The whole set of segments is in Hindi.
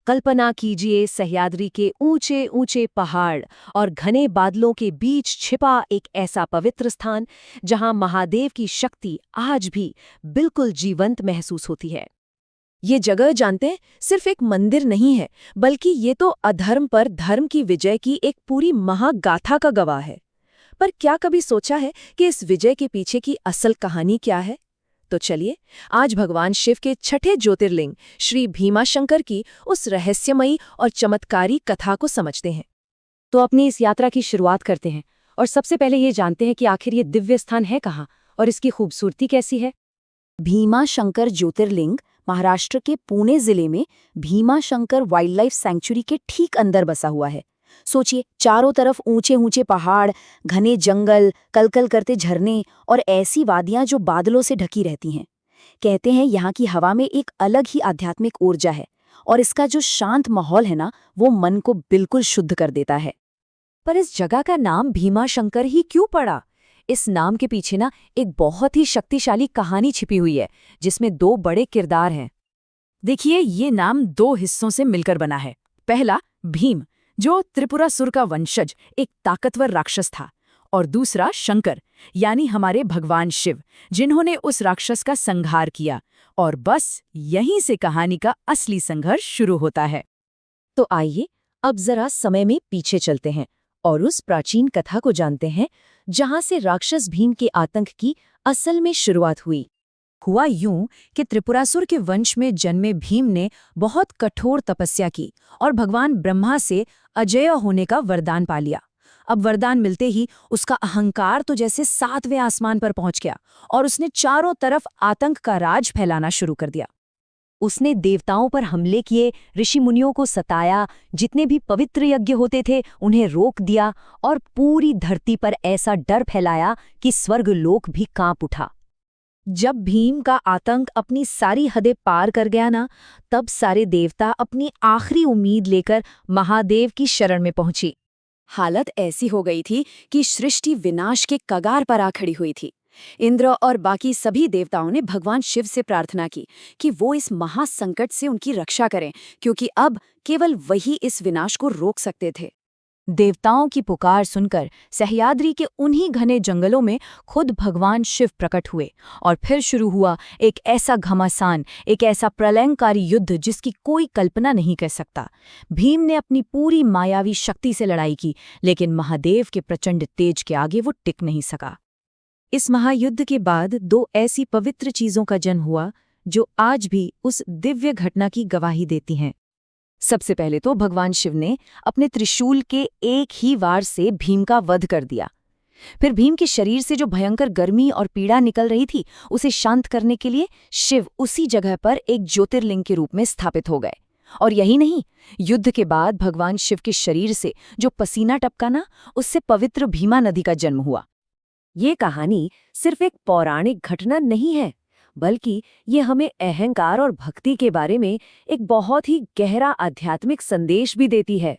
कल्पना कीजिए सह्याद्री के ऊंचे ऊंचे पहाड़ और घने बादलों के बीच छिपा एक ऐसा पवित्र स्थान जहां महादेव की शक्ति आज भी बिल्कुल जीवंत महसूस होती है। ये जगह जानते हैं सिर्फ एक मंदिर नहीं है, बल्कि ये तो अधर्म पर धर्म की विजय की एक पूरी महागाथा का गवाह है। पर क्या कभी सोचा है कि इस विजय के पीछे की असल कहानी क्या है? तो चलिए आज भगवान शिव के छठे ज्योतिर्लिंग श्री भीमाशंकर की उस रहस्यमयी और चमत्कारी कथा को समझते हैं। तो अपनी इस यात्रा की शुरुआत करते हैं और सबसे पहले ये जानते हैं कि आखिर ये दिव्य स्थान है कहाँ और इसकी खूबसूरती कैसी है। भीमाशंकर ज्योतिर्लिंग महाराष्ट्र के पुणे जिले में भीमाशंकर वाइल्ड लाइफ सैंक्चुरी के ठीक अंदर बसा हुआ है। सोचिए, चारों तरफ ऊंचे ऊंचे पहाड़, घने जंगल, कलकल करते झरने और ऐसी वादियां जो बादलों से ढकी रहती हैं। कहते हैं यहाँ की हवा में एक अलग ही आध्यात्मिक ऊर्जा है और इसका जो शांत माहौल है ना, वो मन को बिल्कुल शुद्ध कर देता है। पर इस जगह का नाम भीमाशंकर ही क्यों पड़ा? इस नाम के पीछे ना एक बहुत ही शक्तिशाली कहानी छिपी हुई है जिसमें दो बड़े किरदार हैं। देखिए, ये नाम दो हिस्सों से मिलकर बना है। पहला भीम, जो त्रिपुरासुर का वंशज एक ताकतवर राक्षस था, और दूसरा शंकर, यानी हमारे भगवान शिव, जिन्होंने उस राक्षस का संहार किया। और बस यहीं से कहानी का असली संघर्ष शुरू होता है। तो आइए अब जरा समय में पीछे चलते हैं और उस प्राचीन कथा को जानते हैं जहां से राक्षस भीम के आतंक की असल में शुरुआत हुई। हुआ यूं कि त्रिपुरासुर के वंश में जन्मे भीम ने बहुत कठोर तपस्या की और भगवान ब्रह्मा से अजेय होने का वरदान पा लिया। अब वरदान मिलते ही उसका अहंकार तो जैसे 7वें आसमान पर पहुंच गया और उसने चारों तरफ आतंक का राज फैलाना शुरू कर दिया। उसने देवताओं पर हमले किए, ऋषि मुनियों को सताया, जितने भी पवित्र यज्ञ होते थे उन्हें रोक दिया और पूरी धरती पर ऐसा डर फैलाया कि स्वर्गलोक भी कांप उठा। जब भीम का आतंक अपनी सारी हदें पार कर गया ना, तब सारे देवता अपनी आखिरी उम्मीद लेकर महादेव की शरण में पहुंची। हालत ऐसी हो गई थी कि सृष्टि विनाश के कगार पर आ खड़ी हुई थी। इंद्र और बाकी सभी देवताओं ने भगवान शिव से प्रार्थना की कि वो इस महासंकट से उनकी रक्षा करें, क्योंकि अब केवल वही इस विनाश को रोक सकते थे। देवताओं की पुकार सुनकर सह्याद्री के उन्हीं घने जंगलों में खुद भगवान शिव प्रकट हुए और फिर शुरू हुआ एक ऐसा घमासान, एक ऐसा प्रलयंकारी युद्ध जिसकी कोई कल्पना नहीं कर सकता। भीम ने अपनी पूरी मायावी शक्ति से लड़ाई की, लेकिन महादेव के प्रचंड तेज के आगे वो टिक नहीं सका। इस महायुद्ध के बाद दो ऐसी पवित्र चीजों का जन्म हुआ जो आज भी उस दिव्य घटना की गवाही देती हैं। सबसे पहले तो भगवान शिव ने अपने त्रिशूल के एक ही वार से भीम का वध कर दिया। फिर भीम के शरीर से जो भयंकर गर्मी और पीड़ा निकल रही थी, उसे शांत करने के लिए शिव उसी जगह पर एक ज्योतिर्लिंग के रूप में स्थापित हो गए। और यही नहीं, युद्ध के बाद भगवान शिव के शरीर से जो पसीना टपका ना, उससे पवित्र भीमा नदी का जन्म हुआ। ये कहानी सिर्फ एक पौराणिक घटना नहीं है, बल्कि ये हमें अहंकार और भक्ति के बारे में एक बहुत ही गहरा आध्यात्मिक संदेश भी देती है।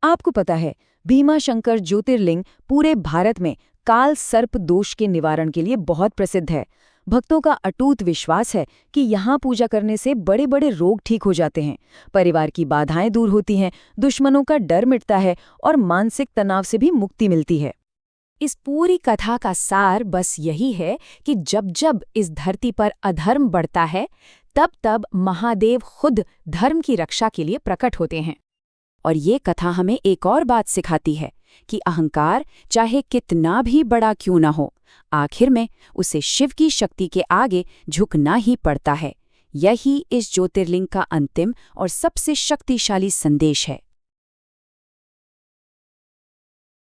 आपको पता है, भीमाशंकर ज्योतिर्लिंग पूरे भारत में काल सर्प दोष के निवारण के लिए बहुत प्रसिद्ध है। भक्तों का अटूट विश्वास है कि यहाँ पूजा करने से बड़े बड़े रोग ठीक हो जाते हैं, परिवार की बाधाएं दूर होती हैं, दुश्मनों का डर मिटता है और मानसिक तनाव से भी मुक्ति मिलती है। इस पूरी कथा का सार बस यही है कि जब जब इस धरती पर अधर्म बढ़ता है, तब तब महादेव खुद धर्म की रक्षा के लिए प्रकट होते हैं। और ये कथा हमें एक और बात सिखाती है कि अहंकार चाहे कितना भी बड़ा क्यों न हो, आखिर में उसे शिव की शक्ति के आगे झुकना ही पड़ता है। यही इस ज्योतिर्लिंग का अंतिम और सबसे शक्तिशाली संदेश है।